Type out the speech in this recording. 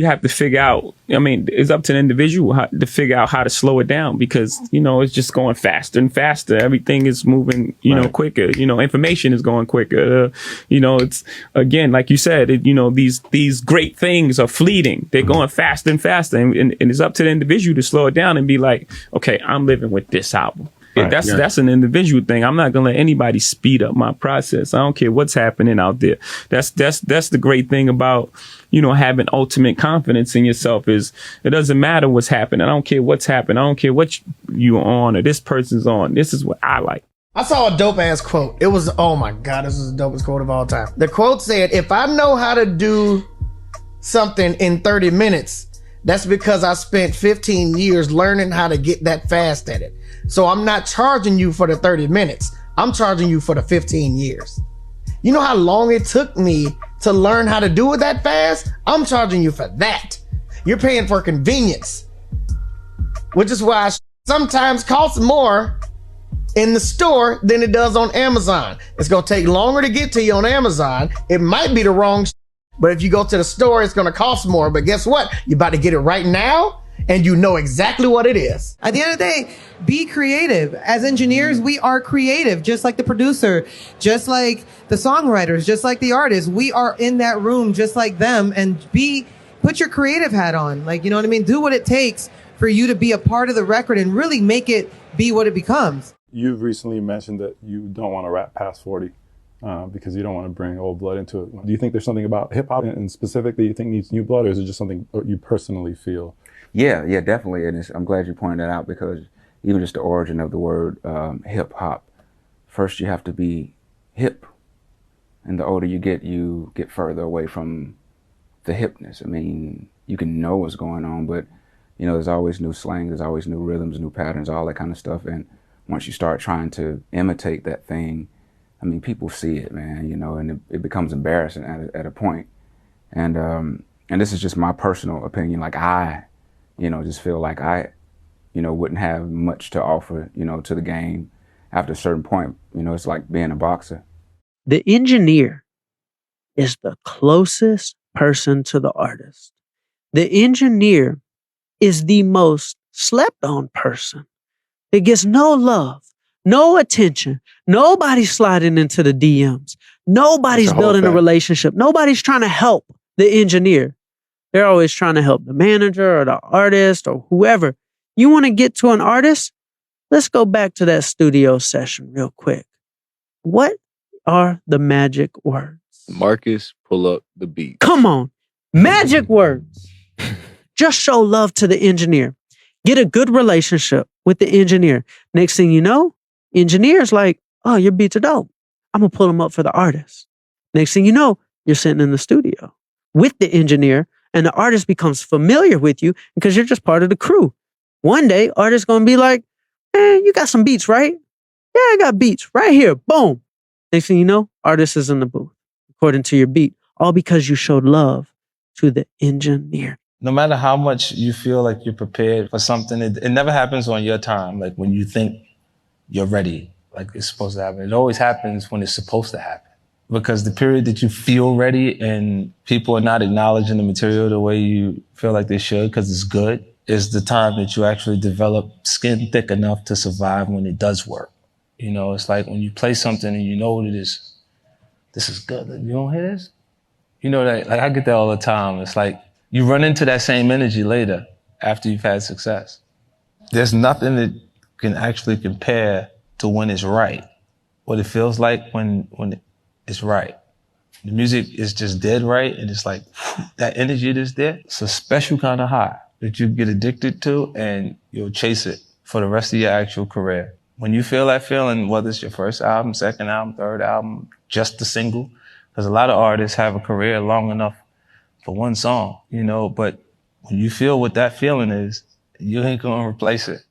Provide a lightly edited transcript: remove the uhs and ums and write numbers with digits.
You have to figure out, I mean, it's up to the individual to figure out how to slow it down because, it's just going faster and faster. Everything is moving, quicker. Information is going quicker. It's, again, like you said, these great things are fleeting. They're going faster and faster. And it's up to the individual to slow it down and be like, okay, I'm living with this album. Right, that's an individual thing. I'm not gonna let anybody speed up my process. I don't care what's happening out there. That's the great thing about having ultimate confidence in yourself is it doesn't matter what's happening. I don't care what's happening. I don't care what you're on or this person's on. This is what I like. I saw a dope ass quote. It was, oh my God, this is the dopest quote of all time. The quote said, "If I know how to do something in 30 minutes, that's because I spent 15 years learning how to get that fast at it. So I'm not charging you for the 30 minutes. I'm charging you for the 15 years. You know how long it took me to learn how to do it that fast? I'm charging you for that. You're paying for convenience, which is why sometimes costs more in the store than it does on Amazon. It's going to take longer to get to you on Amazon. It might be the wrong but if you go to the store, it's going to cost more. But guess what? You're about to get it right now, and you know exactly what it is. At the end of the day, be creative. As engineers, we are creative, just like the producer, just like the songwriters, just like the artists. We are in that room just like them, and put your creative hat on. Like, you know what I mean? Do what it takes for you to be a part of the record and really make it be what it becomes. You've recently mentioned that you don't want to rap past 40. Because you don't want to bring old blood into it. Do you think there's something about hip hop and specifically you think needs new blood, or is it just something you personally feel? Yeah, definitely. And I'm glad you pointed that out because even just the origin of the word hip hop, first you have to be hip. And the older you get further away from the hipness. I mean, you can know what's going on, but there's always new slang, there's always new rhythms, new patterns, all that kind of stuff. And once you start trying to imitate that thing, I mean, people see it, man, and it becomes embarrassing at a point. And this is just my personal opinion. Like I, just feel like I, wouldn't have much to offer, to the game after a certain point. It's like being a boxer. The engineer is the closest person to the artist. The engineer is the most slept on person. It gets no love. No attention. Nobody's sliding into the DMs. Nobody's building a relationship. Nobody's trying to help the engineer. They're always trying to help the manager or the artist or whoever. You want to get to an artist? Let's go back to that studio session real quick. What are the magic words? Marcus, pull up the beat. Come on. Magic words. Just show love to the engineer. Get a good relationship with the engineer. Next thing you know, engineer's like, oh, your beats are dope. I'm going to pull them up for the artist. Next thing you know, you're sitting in the studio with the engineer and the artist becomes familiar with you because you're just part of the crew. One day, artist's going to be like, man, you got some beats, right? Yeah, I got beats right here. Boom. Next thing you know, artist is in the booth according to your beat, all because you showed love to the engineer. No matter how much you feel like you're prepared for something, it never happens on your time. Like when you think you're ready, like it's supposed to happen. It always happens when it's supposed to happen. Because the period that you feel ready and people are not acknowledging the material the way you feel like they should because it's good, is the time that you actually develop skin thick enough to survive when it does work. It's like when you play something and you know that this is good. You don't hear this? That, like I get that all the time. It's like you run into that same energy later after you've had success. There's nothing that can actually compare to when it's right. What it feels like when it's right. The music is just dead right, and it's like that energy that's there. It's a special kind of high that you get addicted to, and you'll chase it for the rest of your actual career. When you feel that feeling, whether it's your first album, second album, third album, just a single, because a lot of artists have a career long enough for one song, but when you feel what that feeling is, you ain't gonna replace it.